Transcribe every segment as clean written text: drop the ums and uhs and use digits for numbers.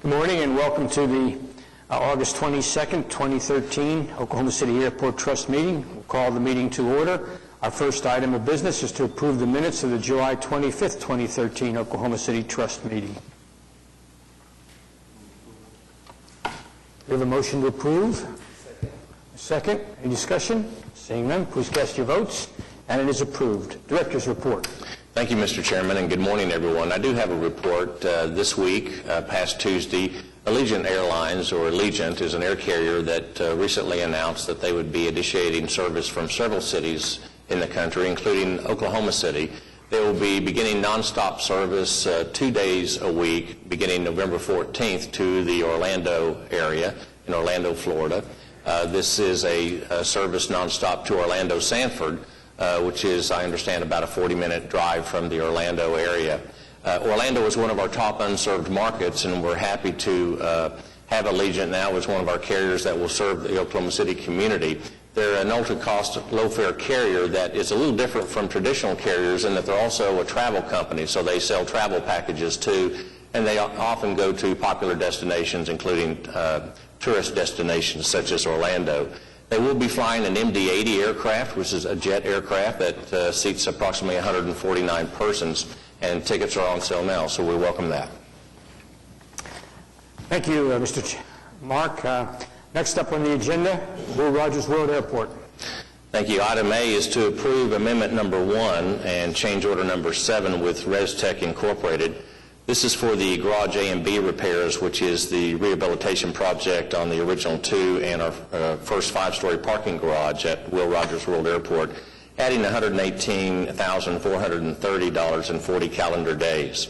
Good morning and welcome to the August 22nd, 2013 Oklahoma City Airport Trust meeting. We'll call the meeting to order. Our first item of business is to approve the minutes of the July 25th, 2013 Oklahoma City Trust meeting. We have a motion to approve. Second. Any discussion? Seeing none, please cast your votes. And it is approved. Director's report. Thank you, Mr. Chairman, and good morning, everyone. I do have a report this week, past Tuesday. Allegiant Airlines, or Allegiant, is an air carrier that recently announced that they would be initiating service from several cities in the country, including Oklahoma City. They will be beginning nonstop service 2 days a week, beginning November 14th to the Orlando area in Orlando, Florida. This is a service nonstop to Orlando Sanford, which is, I understand, about a 40-minute drive from the Orlando area. Orlando is one of our top unserved markets, and we're happy to have Allegiant now as one of our carriers that will serve the Oklahoma City community. They're an ultra-cost, low-fare carrier that is a little different from traditional carriers in that they're also a travel company, so they sell travel packages too, and they often go to popular destinations, including tourist destinations such as Orlando. They will be flying an MD-80 aircraft, which is a jet aircraft that seats approximately 149 persons, and tickets are on sale now, so we welcome that. Thank you, Mr. Mark. Next up on the agenda, Will Rogers World Airport. Thank you. Item A is to approve amendment number 1 and change order number 7 with ResTech Incorporated. This is for the garage A and B repairs, which is the rehabilitation project on the original 2 and our first 5-story parking garage at Will Rogers World Airport, adding $118,430 in 40 calendar days.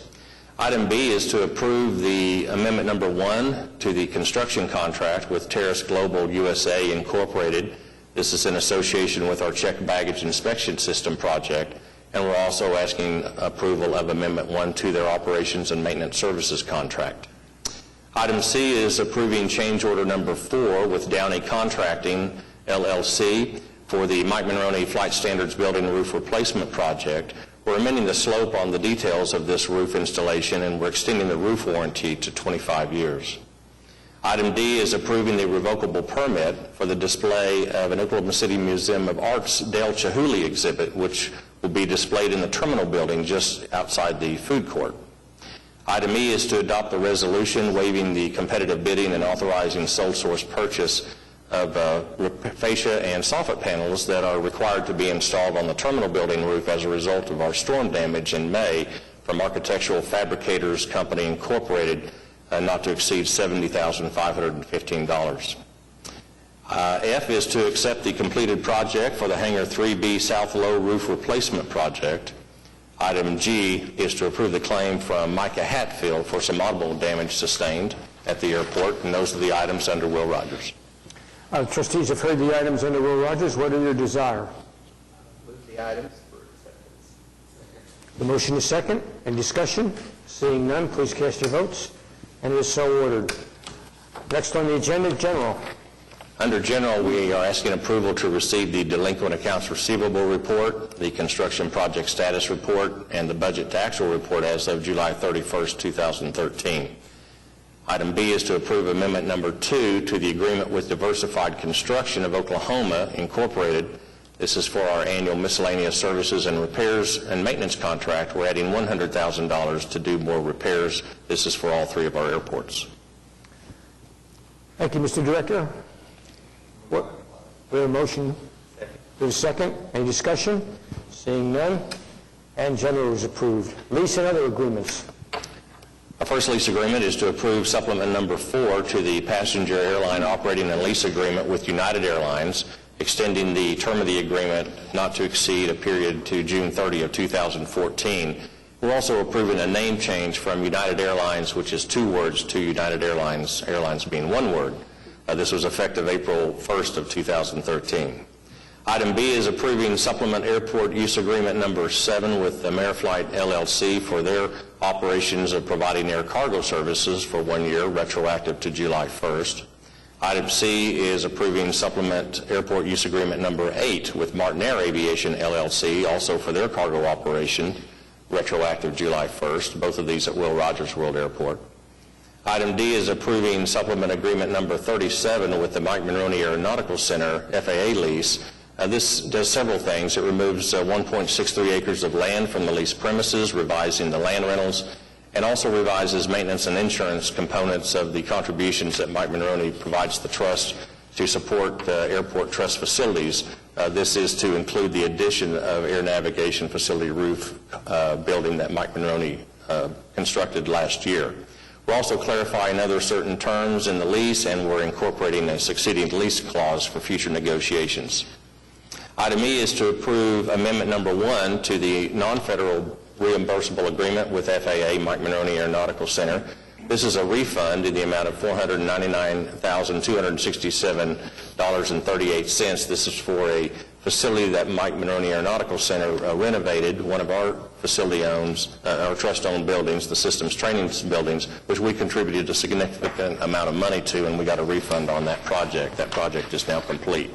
Item B is to approve the amendment number 1 to the construction contract with Terrace Global USA Incorporated. This is in association with our checked baggage inspection system project. And we're also asking approval of Amendment 1 to their operations and maintenance services contract. Item C is approving change order number 4 with Downey Contracting, LLC, for the Mike Monroney Flight Standards Building Roof Replacement Project. We're amending the slope on the details of this roof installation, and we're extending the roof warranty to 25 years. Item D is approving the revocable permit for the display of an Oklahoma City Museum of Art's Dale Chihuly exhibit, which will be displayed in the terminal building just outside the food court. Item E is to adopt the resolution waiving the competitive bidding and authorizing sole source purchase of fascia and soffit panels that are required to be installed on the terminal building roof as a result of our storm damage in May from Architectural Fabricators Company Incorporated, not to exceed $70,515. F is to accept the completed project for the Hangar 3B South Low Roof Replacement Project. Item G is to approve the claim from Micah Hatfield for some audible damage sustained at the airport, and those are the items under Will Rogers. Trustees have heard the items under Will Rogers. What are your desire? Move the items for acceptance. The motion is second. Any discussion? Seeing none, please cast your votes. And it is so ordered. Next on the agenda, General. Under General, we are asking approval to receive the delinquent accounts receivable report, the construction project status report, and the budget to actual report as of July 31st, 2013. Item B is to approve amendment number 2 to the agreement with Diversified Construction of Oklahoma Incorporated. This is for our annual miscellaneous services and repairs and maintenance contract. We're adding $100,000 to do more repairs. This is for all 3 of our airports. Thank you, Mr. Director. What? We have a motion. We have a second. Any discussion? Seeing none. And General is approved. Lease and other agreements. Our first lease agreement is to approve supplement number 4 to the passenger airline operating and lease agreement with United Airlines, extending the term of the agreement not to exceed a period to June 30 of 2014. We're also approving a name change from United Airlines, which is 2 words, to United Airlines, airlines being 1 word. This was effective April 1st of 2013. Item B is approving supplement airport use agreement number 7 with Ameriflight LLC for their operations of providing air cargo services for 1 year, retroactive to July 1st. Item C is approving supplement airport use agreement number 8 with Martin Air Aviation LLC, also for their cargo operation, retroactive July 1st, both of these at Will Rogers World Airport. Item D is approving supplement agreement number 37 with the Mike Monroney Aeronautical Center FAA lease. This does several things. It removes 1.63 acres of land from the leased premises, revising the land rentals, and also revises maintenance and insurance components of the contributions that Mike Monroney provides the trust to support airport trust facilities. This is to include the addition of air navigation facility roof building that Mike Monroney constructed last year. We're also clarifying other certain terms in the lease, and we're incorporating a succeeding lease clause for future negotiations. Item E is to approve amendment number 1 to the non-federal reimbursable agreement with FAA Mike Monroney Aeronautical Center. This is a refund in the amount of $499,267.38. This is for a facility that Mike Monroney Aeronautical Center renovated, one of our facility owns, our trust-owned buildings, the systems training buildings, which we contributed a significant amount of money to, and we got a refund on that project. That project is now complete.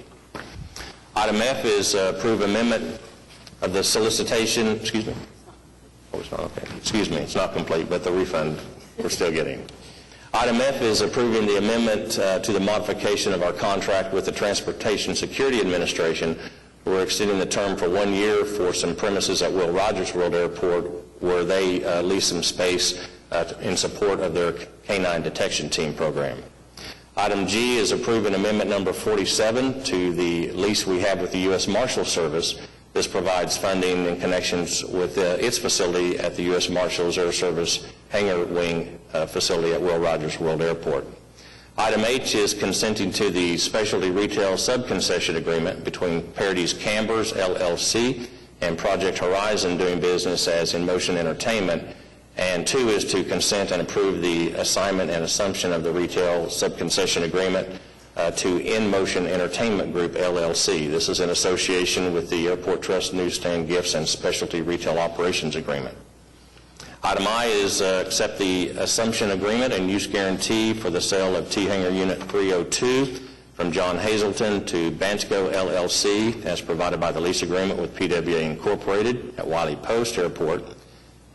Item F is approve amendment of the solicitation, excuse me? Oh, it's not okay. Excuse me, it's not complete, but the refund we're still getting. Item F is approving the amendment to the modification of our contract with the Transportation Security Administration. We're extending the term for 1 year for some premises at Will Rogers World Airport where they lease some space in support of their K-9 detection team program. Item G is approving amendment number 47 to the lease we have with the U.S. Marshal Service. This provides funding in connections with its facility at the U.S. Marshals Air Service hangar wing facility at Will Rogers World Airport. Item H is consenting to the specialty retail subconcession agreement between Parady's Cambers, LLC, and Project Horizon, doing business as In Motion Entertainment. And 2 is to consent and approve the assignment and assumption of the retail subconcession agreement to In Motion Entertainment Group, LLC. This is in association with the Airport Trust Newsstand Gifts and Specialty Retail Operations Agreement. Item I is accept the assumption agreement and use guarantee for the sale of T-Hangar Unit 302 from John Hazelton to Bansko, LLC, as provided by the lease agreement with PWA Incorporated at Wiley Post Airport.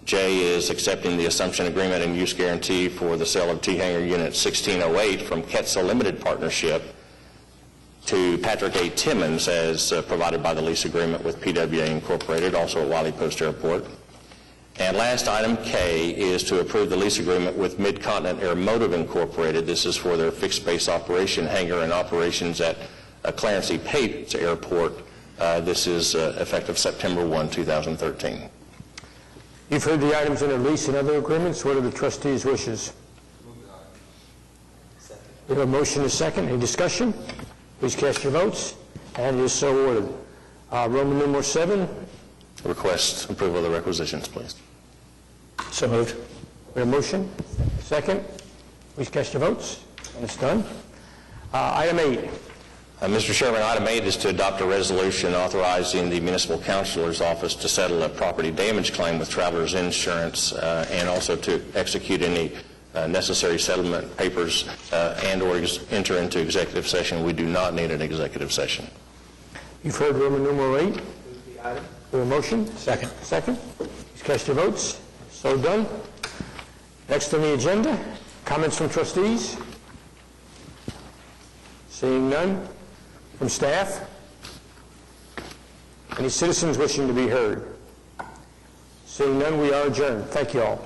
J is accepting the assumption agreement and use guarantee for the sale of T-Hangar Unit 1608 from Quetzal Limited Partnership to Patrick A. Timmons, as provided by the lease agreement with PWA Incorporated, also at Wiley Post Airport. And last item, K, is to approve the lease agreement with Mid-Continent Airmotive Incorporated. This is for their fixed base operation hangar and operations at Clarence E. Pace Airport. This is effective September 1, 2013. You've heard the items in the lease and other agreements. What are the trustees' wishes? We have a motion and a second. Any discussion? Please cast your votes. And it is so ordered. Roman numeral 7. Request approval of the requisitions, please. So moved. We have a motion. Second. Please cast your votes. And it's done. Item 8. Mr. Chairman, item 8 is to adopt a resolution authorizing the Municipal Counselor's Office to settle a property damage claim with Travelers Insurance and also to execute any necessary settlement papers and or enter into executive session. We do not need an executive session. You've heard Roman numeral 8. Move the item. We have a motion. Second. Second. Please cast your votes. So done. Next on the agenda, comments from trustees. Seeing none. From staff? Any citizens wishing to be heard? Seeing none, we are adjourned. Thank you all.